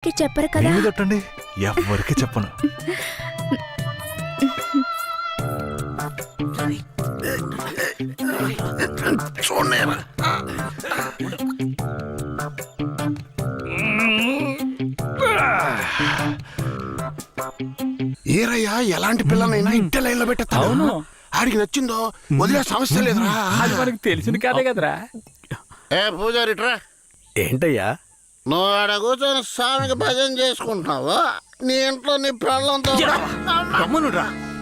చెప్పరు కదా. తట్టండి, ఎవరికి చెప్పను. ఏరయ్యా, ఎలాంటి పిల్లనైనా ఇంటి లైన్ లో పెట్టేస్తాను. ఆడికి నచ్చిందో వదిలే సమస్య లేదురా. అది మనకు తెలిసిన కదే కదరా. ఏ పూజారిట్రా, ఏంటయ్యా? నువ్వు ఆడ కూర్చొని స్వామికి భజన చేసుకుంటున్నావు, నీ ఇంట్లో నీ పిల్లలతో.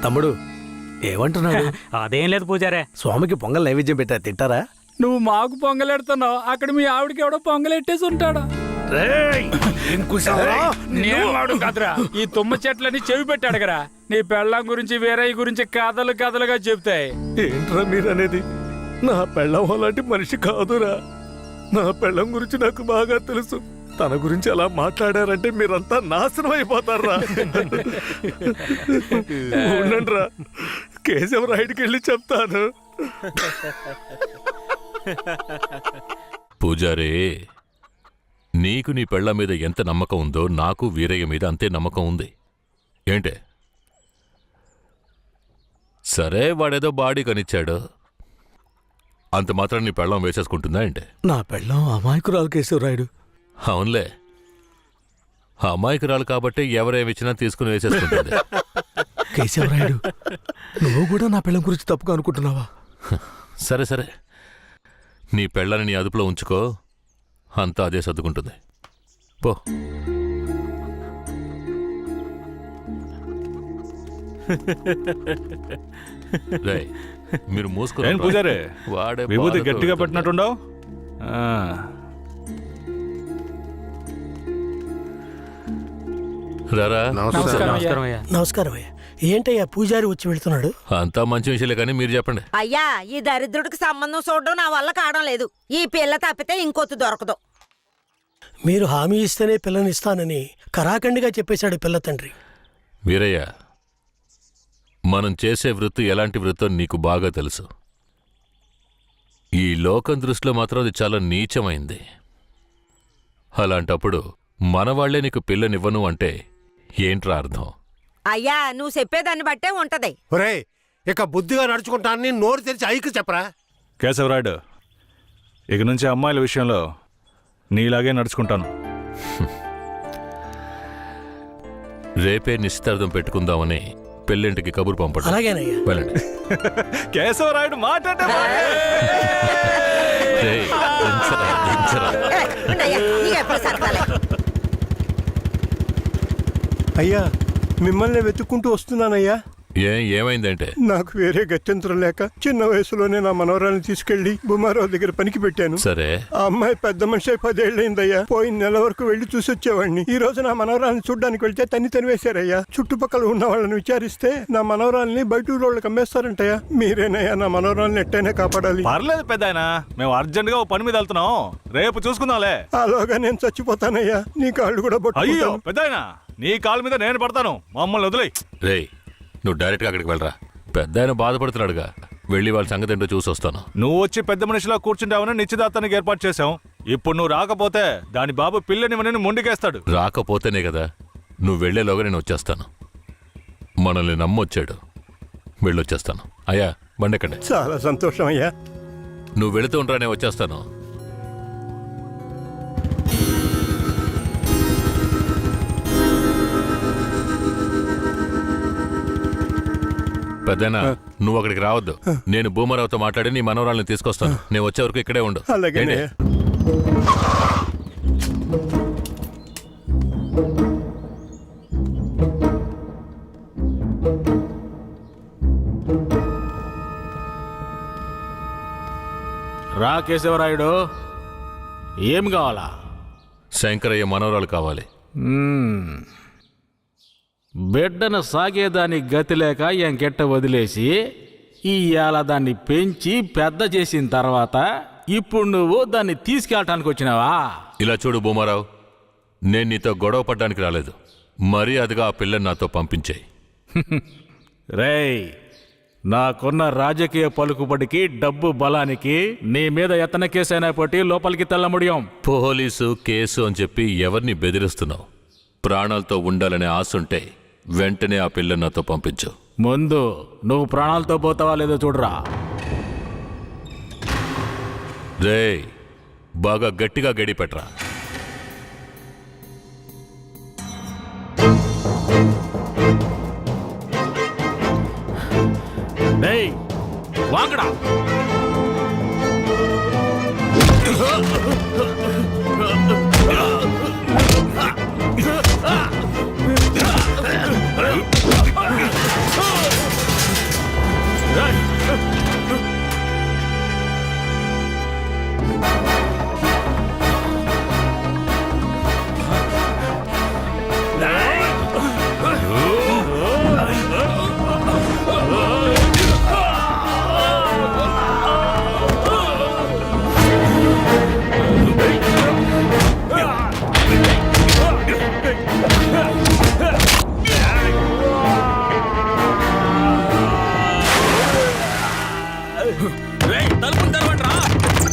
తమ్ముడు ఏమంటున్నాడు? అదేం లేదు పూజారే. స్వామికి పొంగల్ నైవేద్యం పెట్టా, తింటారా? నువ్వు మాకు పొంగలెడుతున్నావు, అక్కడ మీ ఆవిడకి ఎవడో పొంగలెట్టేసి ఉంటాడు. నేను కదరా, ఈ తుమ్మ చెట్లని చెవి పెట్టాడు కదా. నీ పెళ్ళం గురించి వేరే గురించి కథలు కథలుగా చెప్తాయి. ఏంట్రా మీరనేది? నా పెళ్ళం అలాంటి మనిషి కాదురా. నా పెళ్ళం గురించి నాకు బాగా తెలుసు. తన గురించి అలా మాట్లాడారంటే మీరంతా నాశనం అయిపోతారా. ఉండండిరా, కేశవరాయుడికి వెళ్ళి చెప్తాను. పూజారే, నీకు నీ పెళ్ళ మీద ఎంత నమ్మకం ఉందో నాకు వీరయ్య మీద అంతే నమ్మకం ఉంది. ఏంటే? సరే, వాడేదో బాడీ కనిచ్చాడు, అంత మాత్రం నీ పెళ్ళం వేసేసుకుంటుందా ఏంటే? నా పెళ్ళం అమాయకురాలు కేశవరాయుడు. అవునులే, అమాయకురాలు కాబట్టి ఎవరేమిచ్చినా తీసుకుని వేసేసుకుంటుంది. కేశవరాయుడు, నువ్వు కూడా నా పెళ్ళం గురించి తప్పుగా అనుకుంటున్నావా? సరే సరే, నీ పెళ్ళని నీ అదుపులో ఉంచుకో, అంతా అదే సర్దుకుంటుంది. పో. రేయ్, మీరు మూసుకుని పూజారే, వాడే విభూతి గట్టిగా పెట్టినట్టుండవు. రారా. నమస్కారం అయ్యా. నమస్కారం అయ్యా. ఏంటయ్యా పూజారి వచ్చి వెళ్తున్నాడు? అంతా మంచి విషయాలే, కానీ మీరు చెప్పండి. అయ్యా, ఈ దరిద్రుడికి సంబంధం చూడడం నా వల్ల కావడం లేదు. ఈ పిల్ల తప్పితే ఇంకొత్తు దొరకదు. మీరు హామీ ఇస్తేనే పిల్లనిస్తానని కరాఖండిగా చెప్పేశాడు పిల్ల తండ్రి. వీరయ్య, మనం చేసే వృత్తి ఎలాంటి వృత్తో నీకు బాగా తెలుసు. ఈ లోకం దృష్టిలో మాత్రం అది చాలా నీచమైంది. అలాంటప్పుడు మనవాళ్లే నీకు పిల్లనివ్వను అంటే ఏంట్రా అర్థం? అయ్యా, నువ్వు చెప్పేదాన్ని బట్టే ఉంటది. ఒరే, ఇక బుద్ధిగా నడుచుకుంటానని నోరు తెరిచి ఐకి చెప్పరా. కేశవరాయుడు, ఇక నుంచి అమ్మాయిల విషయంలో నీలాగే నడుచుకుంటాను. రేపే నిశ్చితార్థం పెట్టుకుందామని పెళ్ళింటికి కబురు పంపడం. అలాగేనయ్యా. వెళ్ళండి. కేశవరాయుడు మాట్లాడే రేయ్, దించరా, దించరా. ఉండయ్యా, నీకెప్పుడు సరదాలే. అయ్యా, మిమ్మల్ని వెతుక్కుంటూ వస్తున్నానయ్యా. ఏమైందంటే? నాకు వేరే గత్యంతరం లేక చిన్న వయసులోనే నా మనవరాలను తీసుకెళ్లి బుమారావు దగ్గర పనికి పెట్టాను. సరే, ఆ అమ్మాయి పెద్ద మనిషి 10 ఏళ్ళైందయ్యా. పోయిన నెల వరకు వెళ్లి చూసొచ్చేవాడిని. ఈ రోజు నా మనవరాలను చూడ్డానికి వెళ్తే తనివేశారయ్యా. చుట్టుపక్కల ఉన్న వాళ్ళని విచారిస్తే నా మనవరాలని బయట ఊరోళ్ళకి అమ్మేస్తారంటయ్యా. మీరేనయ్యా నా మనవరాలను ఎట్టయినా కాపాడాలి. పర్లేదు పెద్దాయనా, మేము అర్జెంట్ గా ఓ పని మీద వెళ్తున్నాం, రేపు చూసుకుందాంలే. అలాగా నేను చచ్చిపోతానయ్యా. నీ కాళ్ళు కూడా అయ్యో పట్టుకుంటాను. పెద్దాయనా, నీ కాళ్ళ మీద నేను పడతాను, మమ్మల్ని వదిలేయ్. రేయ్, నువ్వు డైరెక్ట్గా అక్కడికి వెళ్ళరా. పెద్ద ఆయన బాధపడుతున్నాడుగా, వెళ్ళి వాళ్ళ సంగతి ఏంటో చూసి వస్తాను. నువ్వు వచ్చి పెద్ద మనిషిలా కూర్చుంటావని నిశ్చితార్థానికి ఏర్పాటు చేశాం. ఇప్పుడు నువ్వు రాకపోతే దాని బాబు పిల్లని మొండికేస్తాడు. రాకపోతేనే కదా, నువ్వు వెళ్లేలోగా నేను వచ్చేస్తాను. మనల్ని నమ్మొచ్చాడు, వెళ్ళొచ్చేస్తాను. అయ్యా, బండెక్కండి. చాలా సంతోషం అయ్యా. నువ్వు వెళుతూ ఉంటా, నేను వచ్చేస్తాను. పెద్దనా, నువ్వు అక్కడికి రావద్దు. నేను భూమరావుతో మాట్లాడి నీ మనవరాలను తీసుకొస్తాను. నేను వచ్చే వరకు ఇక్కడే ఉండు. అలాగే. రా కేశవరాయుడు, ఏం కావాలా? శంకరయ్య మనవరాలు కావాలి. బిడ్డను సాగేదాని గతి లేక ఎంకెట్ట వదిలేసి ఇవాళ దాన్ని పెంచి పెద్ద చేసిన తర్వాత ఇప్పుడు నువ్వు దాన్ని తీసుకెళ్ళటానికి వచ్చినావా? ఇలా చూడు భూమారావు, నేను నీతో గొడవ పడ్డానికి రాలేదు. మర్యాదగా ఆ పిల్లని నాతో పంపించేయి. రేయ్, నాకున్న రాజకీయ పలుకుబడికి డబ్బు బలానికి నీ మీద ఎత్తన కేసైనా పట్టి లోపలికి తెల్ల ముడియం. పోలీసు కేసు అని చెప్పి ఎవరిని బెదిరిస్తున్నావు? ప్రాణాలతో ఉండాలనే ఆశుంటే వెంటనే ఆ పిల్ల నాతో పంపించు. ముందు నువ్వు ప్రాణాలతో పోతావా లేదో చూడరా. రేయ్, బాగా గట్టిగా గడిపెట్రా. డేయ్ వాంగడా. రేయ్ తలుపులు తెరవండ్రా,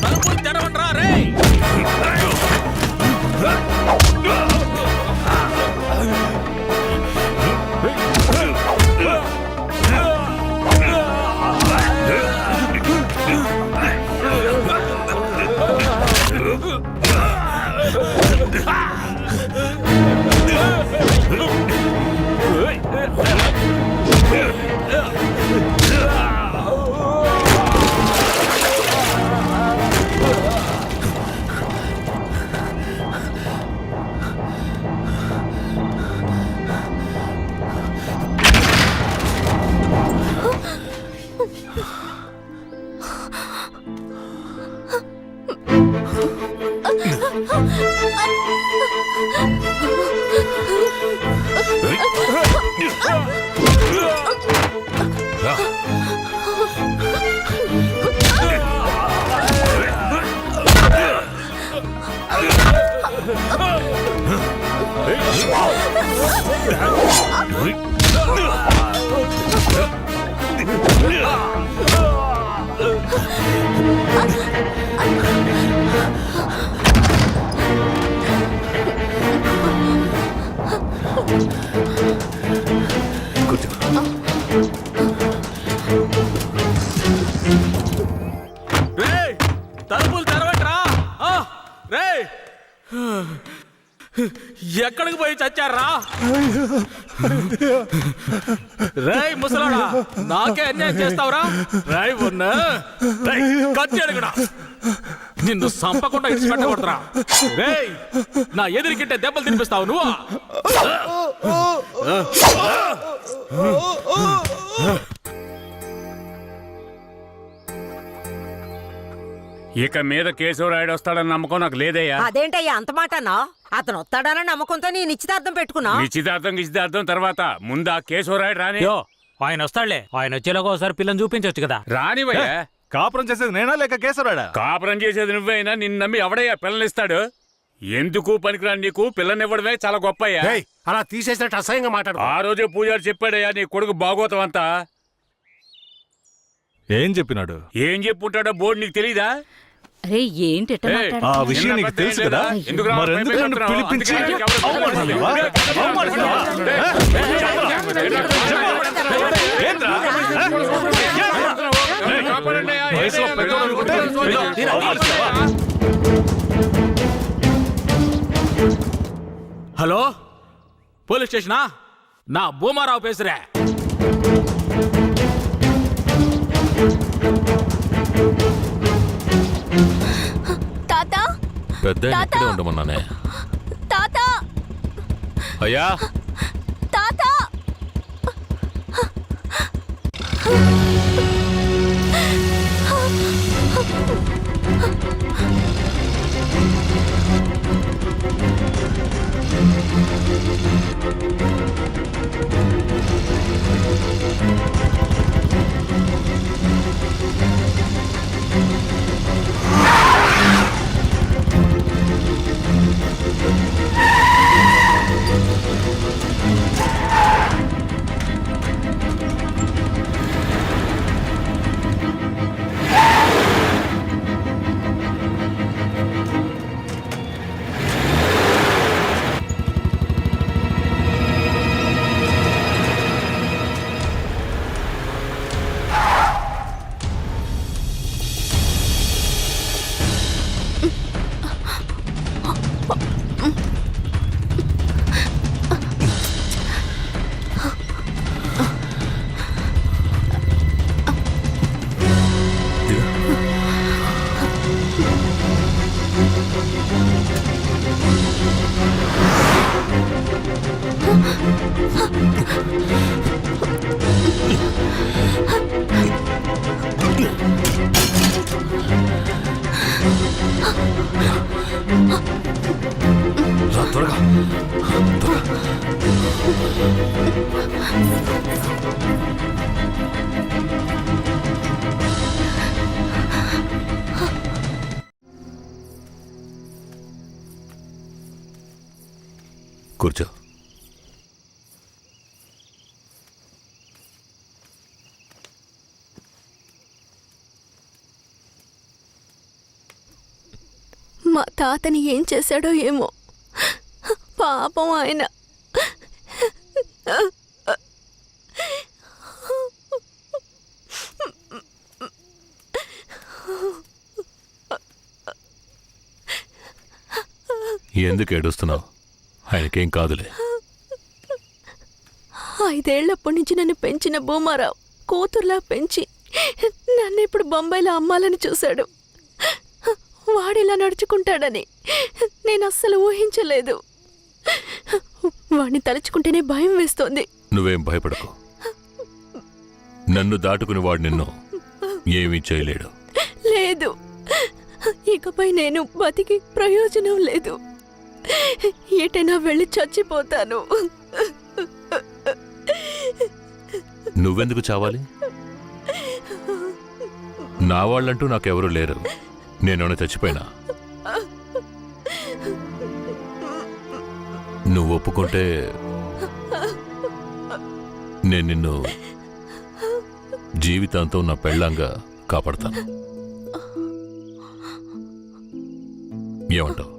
తలుపులు తెరవండ్రా రేయ్. రేయ్ తలుపులు తెరవండ్రా. రేయ్ ఎక్కడికి పోయి చచ్చారా? రేయ్ ముసలాడా, నాకే అన్యాయం చేస్తావురా? రేయ్ ఉన్నా కత్తి అడుగుడా, నిన్ను సంపకుండా ఇచ్చి పెట్టకూడదురా. రేయ్ నా ఎదురికింటే దెబ్బలు తినిపిస్తావు నువ్వు. ఇక మీద కేశవరాయుడు వస్తాడని నమ్మకం నాకు లేదయ్యా. అదేంటయ్యా అంత మాట అన్నావ్? అతను వస్తాడన్న నమ్మకంతో నీ నిశ్చితార్థం పెట్టుకున్నా. నిశ్చితార్థం తర్వాత ముందు ఆ కేశవరాయుడు రాని. ఆయన వస్తాడులే, ఆయన వచ్చేలాగా ఒకసారి పిల్లని చూపించవచ్చు కదా. రానివయ్యా. కాపురం చేసేది నేనా లేక కేశవరాడా? కాపురం చేసేది నువ్వైనా నిన్ను నమ్మి ఎవడయ్యా పిల్లనిస్తాడు? ఎందుకు పనికిరాని నీకు పిల్లనివ్వడమే చాలా గొప్పయ్యా. అలా తీసేసినట్టు అసహ్యంగా మాట్లాడు. ఆ రోజే పూజారి చెప్పాడయ్యా నీ కొడుకు భాగవతం అంతా. ఏం చెప్పినాడు? ఏం చెప్పుంటాడో బోర్డు నీకు తెలీదా? అరే ఏంటి ఆ విషయం నీకు తెలుసు కదా, మరెందుకు నన్ను పిలిపించి అవమానిస్తావా? అవమానిస్తావా? ఏంట్రా? వయసులో పెద్దోడు అనుకుంటే అవమానిస్తావా? Hello police స్టేషనా? నా భూమారావు పేసురే. తాత పెద్ద ఇక్కడే ఉండమన్నానే. తాత అయ్యా తాత రా, త్వరగా త్వరగా. కూర్చో. మా తాతని ఏం చేశాడో ఏమో, పాపం ఆయన. ఎందుకు ఏడుస్తున్నావు? ఆయనకేం కాదులే. 5 ఏళ్లప్పటి నుంచి నన్ను పెంచిన భూమారావు కూతుర్లా పెంచి నన్ను ఇప్పుడు బొంబాయిలో అమ్మాలని చూశాడు. వాడిలా నడుచుకుంటాడని నేను అస్సలు ఊహించలేదు. వాడిని తలుచుకుంటేనే భయం వేస్తోంది. నువ్వేం భయపడకు. నన్ను దాటుకుని వాడు నిన్ను ఏమీ చేయలేడు. లేదు, ఇకపై నేను బతికి ప్రయోజనం లేదు. ఎటైనా వెళ్ళి చచ్చిపోతాను. నువ్వెందుకు చావాలి? నా వాళ్ళంటూ నాకెవరూ లేరు. నేనేమైనా చచ్చిపోయినా? నువ్వు ఒప్పుకుంటే నేను నిన్ను జీవితాంతం నా పెళ్ళంగా కాపాడతాను. ఏమంటావు?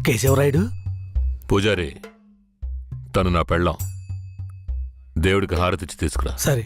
కేశవరాయుడు, పూజారి, తను నా పెళ్ళాం. దేవుడికి హారతిచ్చి తీసుకురా. సరే